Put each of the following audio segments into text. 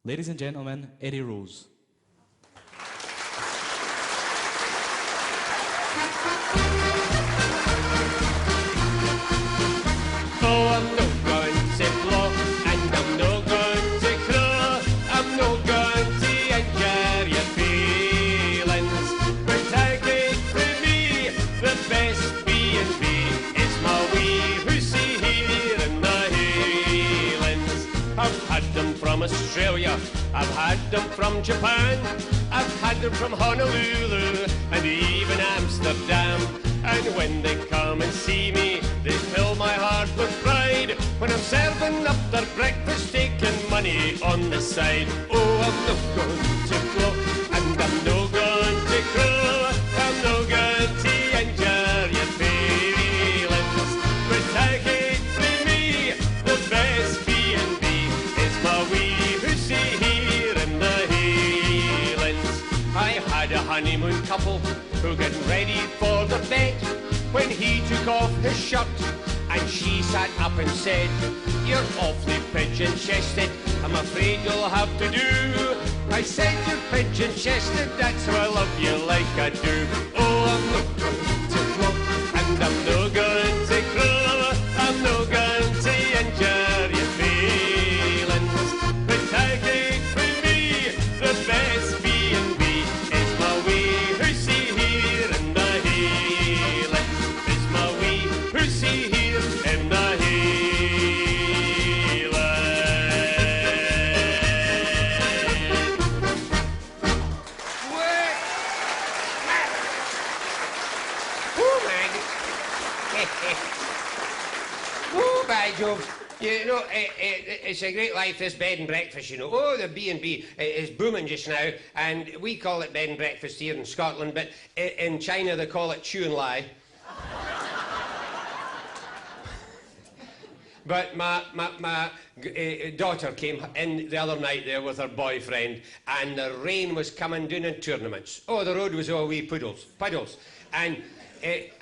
Ladies and gentlemen, Eddie Rose. Oh, I'm no going to blow, and I'm no going to crow. I'm no going to injure your feelings. But take it from me, the best B&B is my wee hussy here in the Highlands. I've had them from Australia, I've had them from Japan, I've had them from Honolulu and even Amsterdam. And when they come and see me, they fill my heart with pride. When I'm serving up their breakfast, taking money on the side. Oh, I'm no going to blow, and I'm no going to crow. I'm no going to injure your feelings. But take it from me, the best B&B is my wee hussy here in the Highlands. I had a honeymoon couple who getting ready for the bed when he took off his shirt and she sat up and said, "You're awfully pigeon-chested, I'm afraid you'll have to do." I said, "You're pigeon-chested, that's how I love you like I do." Oh, I'm no going to blow, and I'm no going to crow. I'm no going to injure your feelings. But take it from me, the best B&B is my wee hussy here in the Highlands. Is my wee hussy here in the Highlands. Oh, man. Oh, by Jove. You know, it's a great life, this bed and breakfast, you know. Oh, the B&B is booming just now, and we call it bed and breakfast here in Scotland, but in China they call it chew and lie. But my daughter came in the other night there with her boyfriend, and the rain was coming down in tournaments. Oh, the road was all wee puddles. And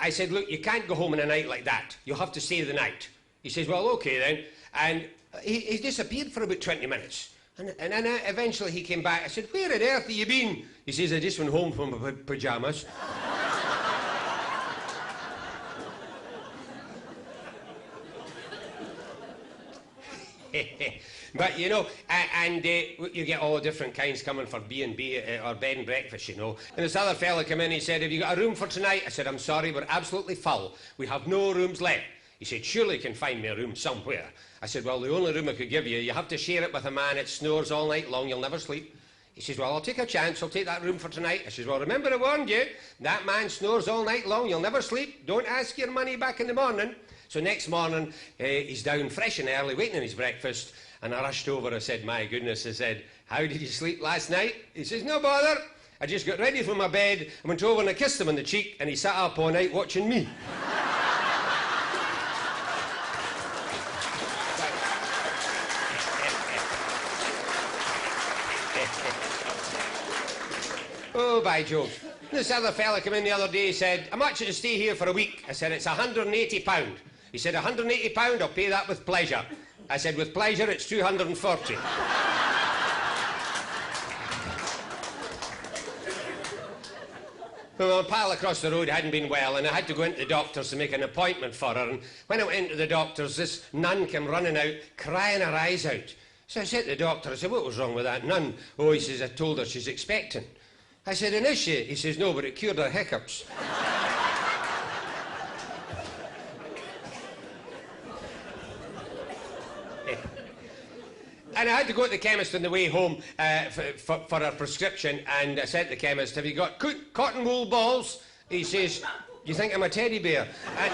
I said, "Look, you can't go home in a night like that. You'll have to stay the night." He says, "Well, okay then." And he disappeared for about 20 minutes. And then eventually he came back. I said, "Where on earth have you been?" He says, "I just went home from my pyjamas." But, you know, you get all different kinds coming for B&B or bed and breakfast, you know. And this other fella came in, he said, "Have you got a room for tonight?" I said, "I'm sorry, we're absolutely full. We have no rooms left." He said, "Surely you can find me a room somewhere." I said, "Well, the only room I could give you, you have to share it with a man that snores all night long, you'll never sleep." He says, "Well, I'll take a chance, I'll take that room for tonight." I says, "Well, remember I warned you, that man snores all night long, you'll never sleep. Don't ask your money back in the morning." So next morning, he's down fresh and early, waiting on his breakfast, and I rushed over, I said, "My goodness," I said, "how did you sleep last night?" He says, "No bother. I just got ready for my bed, I went over and I kissed him on the cheek, and he sat up all night watching me." Oh, by Jove. This other fella came in the other day, he said, "How much to stay here for a week?" I said, "It's £180. He said, £180, I'll pay that with pleasure." I said, "With pleasure, it's 240. Well, my pal across the road hadn't been well, and I had to go into the doctor's to make an appointment for her. And when I went into the doctor's, this nun came running out, crying her eyes out. So I said to the doctor, I said, "What was wrong with that nun?" "Oh," he says, "I told her she's expecting." I said, "And is she?" He says, "No, but it cured her hiccups." And I had to go to the chemist on the way home for a prescription, and I said to the chemist, "Have you got cotton wool balls?" He says, "You think I'm a teddy bear?" And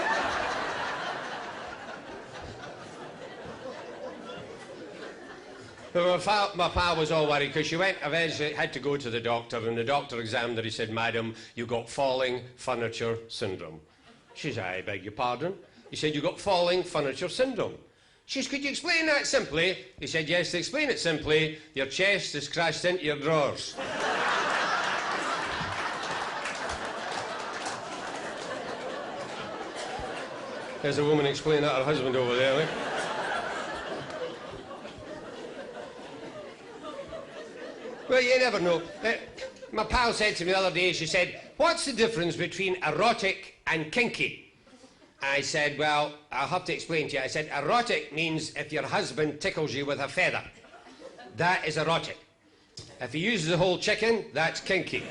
well, my pal was all worried because she eventually had to go to the doctor, and the doctor examined her. He said, "Madam, you've got falling furniture syndrome." She said, "I beg your pardon?" He said, "You've got falling furniture syndrome." She said, "Could you explain that simply?" He said, "Yes, to explain it simply, your chest has crashed into your drawers." There's a woman explaining that to her husband over there, eh? Well, you never know. My pal said to me the other day, she said, what's the difference between erotic and kinky? I said, well, I'll have to explain to you. I said, erotic means if your husband tickles you with a feather. That is erotic. If he uses a whole chicken, that's kinky.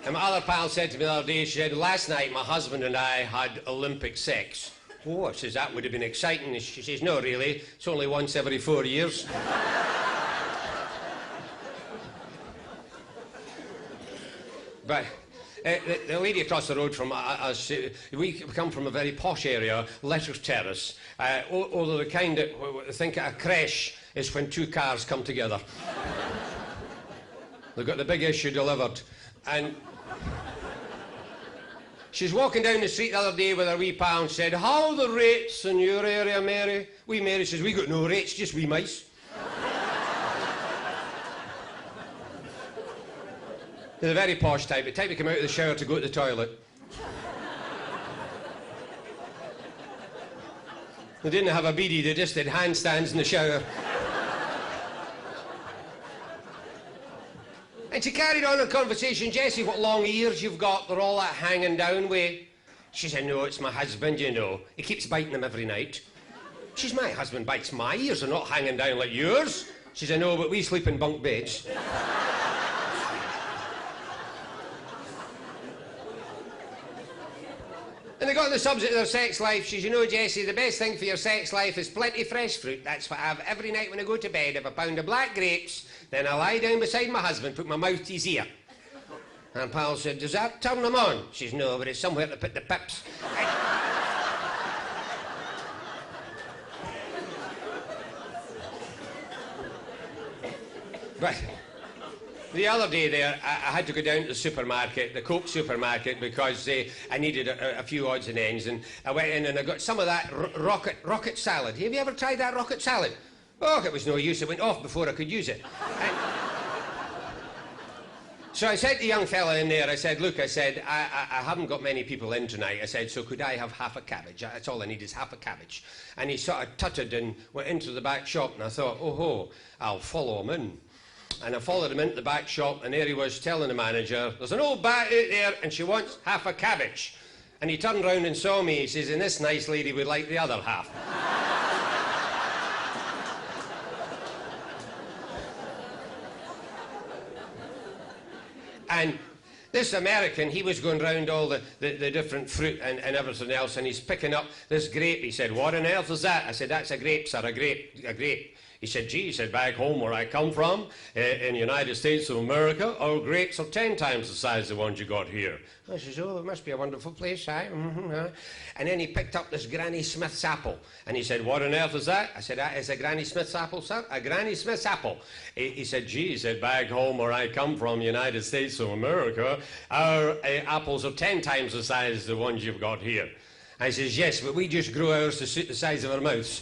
And my other pal said to me the other day, she said, last night my husband and I had Olympic sex. Oh, I says, that would have been exciting. She says, no, really, it's only once every 4 years. But the lady across the road from us, we come from a very posh area, Letters Terrace, although the kind that think a creche is when two cars come together. They've got the big issue delivered. And she's walking down the street the other day with her wee pal and said, how are the rates in your area, Mary? Wee Mary says, we got no rates, just wee mice. They're the very posh type, the type who come out of the shower to go to the toilet. They didn't have a beadie, they just did handstands in the shower. And she carried on her conversation, Jessie, what long ears you've got, they're all that hanging down way. She said, no, it's my husband, you know. He keeps biting them every night. She said, my husband bites my ears, they're not hanging down like yours. She said, no, but we sleep in bunk beds. And they got on the subject of their sex life. She says, you know, Jessie, the best thing for your sex life is plenty of fresh fruit. That's what I have every night when I go to bed. I have a pound of black grapes, then I lie down beside my husband, put my mouth to his ear. And pal said, does that turn them on? She says, no, but it's somewhere to put the pips. But the other day there, I had to go down to the supermarket, the Coke supermarket, because I needed a few odds and ends, and I went in and I got some of that rocket salad. Have you ever tried that rocket salad? Oh, it was no use. It went off before I could use it. So I said to the young fella in there, I said, look, I said, I haven't got many people in tonight. I said, so could I have half a cabbage? That's all I need is half a cabbage. And he sort of tutted and went into the back shop, and I thought, oh ho, I'll follow him in. And I followed him into the back shop, and there he was telling the manager, there's an old bat out there, and she wants half a cabbage. And he turned round and saw me. He says, and this nice lady would like the other half. And this American, he was going round all the different fruit and everything else, and he's picking up this grape. He said, what on earth is that? I said, that's a grape, sir, a grape. He said, gee, he said, back home where I come from, in the United States of America, our grapes are 10 times the size of the ones you got here. I says, oh, it must be a wonderful place, aye? And then he picked up this Granny Smith's apple, and he said, what on earth is that? I said, that is a Granny Smith's apple, sir, a Granny Smith's apple. He said, gee, he said, back home where I come from, the United States of America, our apples are 10 times the size of the ones you've got here. I says, yes, but we just grow ours to suit the size of our mouths.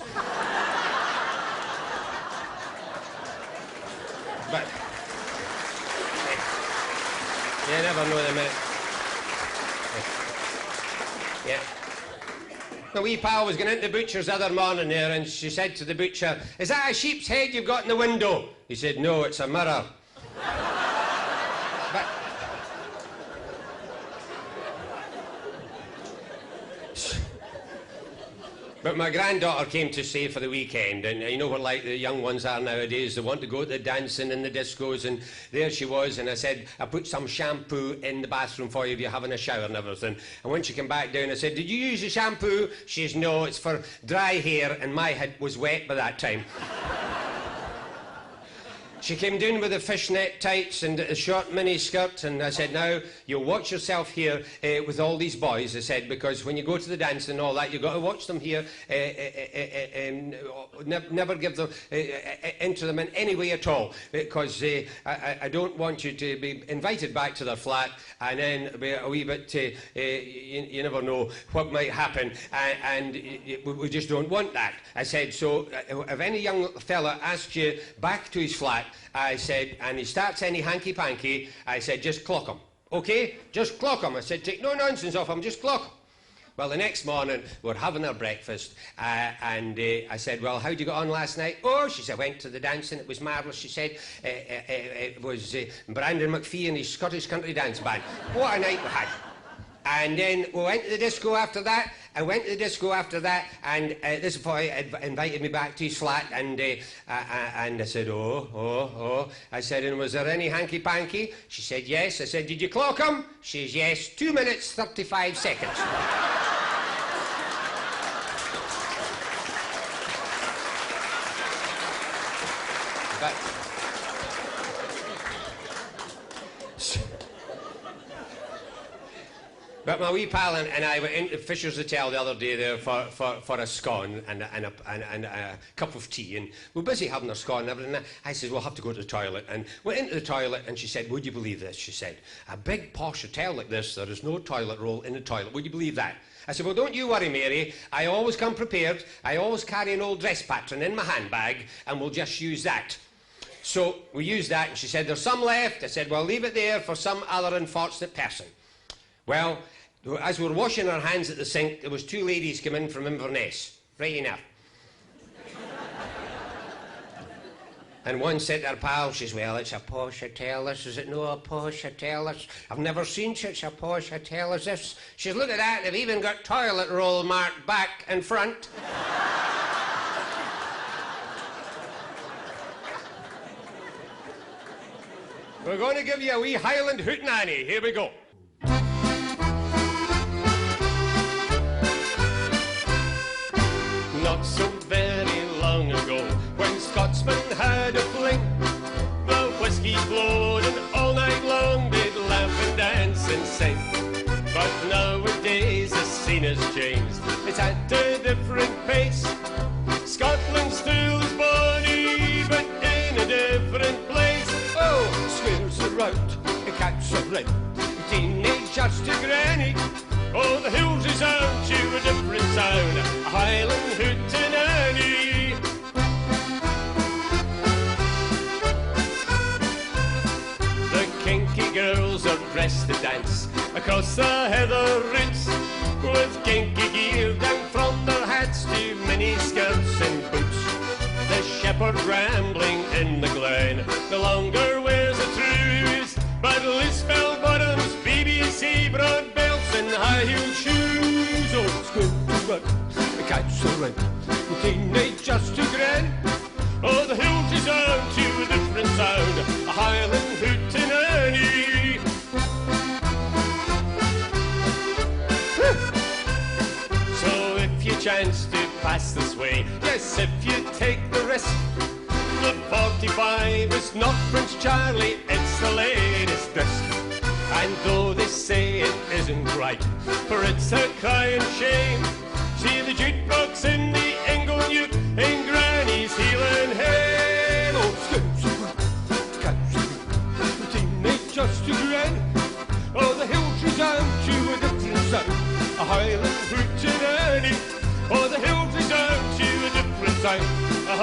But you never know the minute. Yeah. The wee pal was going into the butcher's the other morning there, and she said to the butcher, is that a sheep's head you've got in the window? He said, no, it's a mirror. But my granddaughter came to stay for the weekend, and you know what like the young ones are nowadays, they want to go to the dancing and the discos, and there she was, and I said, I put some shampoo in the bathroom for you if you're having a shower and everything. And when she came back down, I said, did you use the shampoo? She says, no, it's for dry hair, and my head was wet by that time. She came down with the fishnet tights and a short mini skirt, and I said, now, you'll watch yourself here with all these boys, I said, because when you go to the dance and all that, you've got to watch them here, never give them, into them in any way at all, because I don't want you to be invited back to their flat, and then be a wee bit, you never know what might happen, and we just don't want that. I said, so if any young fella asks you back to his flat, I said, and he starts any hanky-panky, I said, just clock him. Okay? Just clock him. I said, take no nonsense off him, just clock him. Well, the next morning, we're having our breakfast, and I said, well, how'd you get on last night? Oh, she said, went to the dancing, it was marvellous. She said, it was Brandon McPhee and his Scottish country dance band. What a night we had. And then we went to the disco after that. And this boy invited me back to his flat, and I said, oh. I said, and was there any hanky-panky? She said, yes. I said, did you clock him? She says, yes, 2 minutes, 35 seconds. But my wee pal and I went into Fisher's Hotel the other day there for a scone and a cup of tea, and we were busy having our scone and everything. I said, we'll have to go to the toilet, and went into the toilet, and she said, would you believe this? She said, a big posh hotel like this, there is no toilet roll in the toilet. Would you believe that? I said, well, don't you worry, Mary. I always come prepared. I always carry an old dress pattern in my handbag, and we'll just use that. So we used that, and she said, there's some left. I said, well, leave it there for some other unfortunate person. Well, as we were washing our hands at the sink, there was 2 ladies come in from Inverness. Right enough. And one said to her pal, she says, well, it's a posh hotel, this. Is it no a posh hotel, this? I've never seen such a posh hotel as this. She says, look at that, they've even got toilet roll marked back and front. We're going to give you a wee Highland hootenanny. Here we go. Not so very long ago, when Scotsmen had a fling, the whiskey flowed and all night long they'd laugh and dance and sing. But nowadays the scene has changed, it's at a different pace. Scotland still is bonny, but in a different place. Oh, squares are out, the cats are red, teenagers to granny. Oh, the hills is out to a different sound, a Highland hootenanny. The kinky girls are dressed to dance across the heather roots, with kinky gear down from their hats to mini skirts and boots. The shepherd rambling in the glen no longer wears a truce, but loose fell bottoms, BBC broad belts and high-heeled shoes. Oh, squint to run, the cats are red, the teenagers to grin. Oh, the hills is on to a different sound, a Highland hootenanny. So if you chance to pass this way, yes, if you take the risk, the 45 is not Prince Charlie, it's the latest disc. And though they say it isn't right, for it's a crying shame, see the jukebox in the Ingle-Nuke in Granny's heeling hay. Oh, skips the teenagers to grin. Oh, the hills resound to a different sound, a Highland hootenanny. Oh, the hills resound to a different sound, a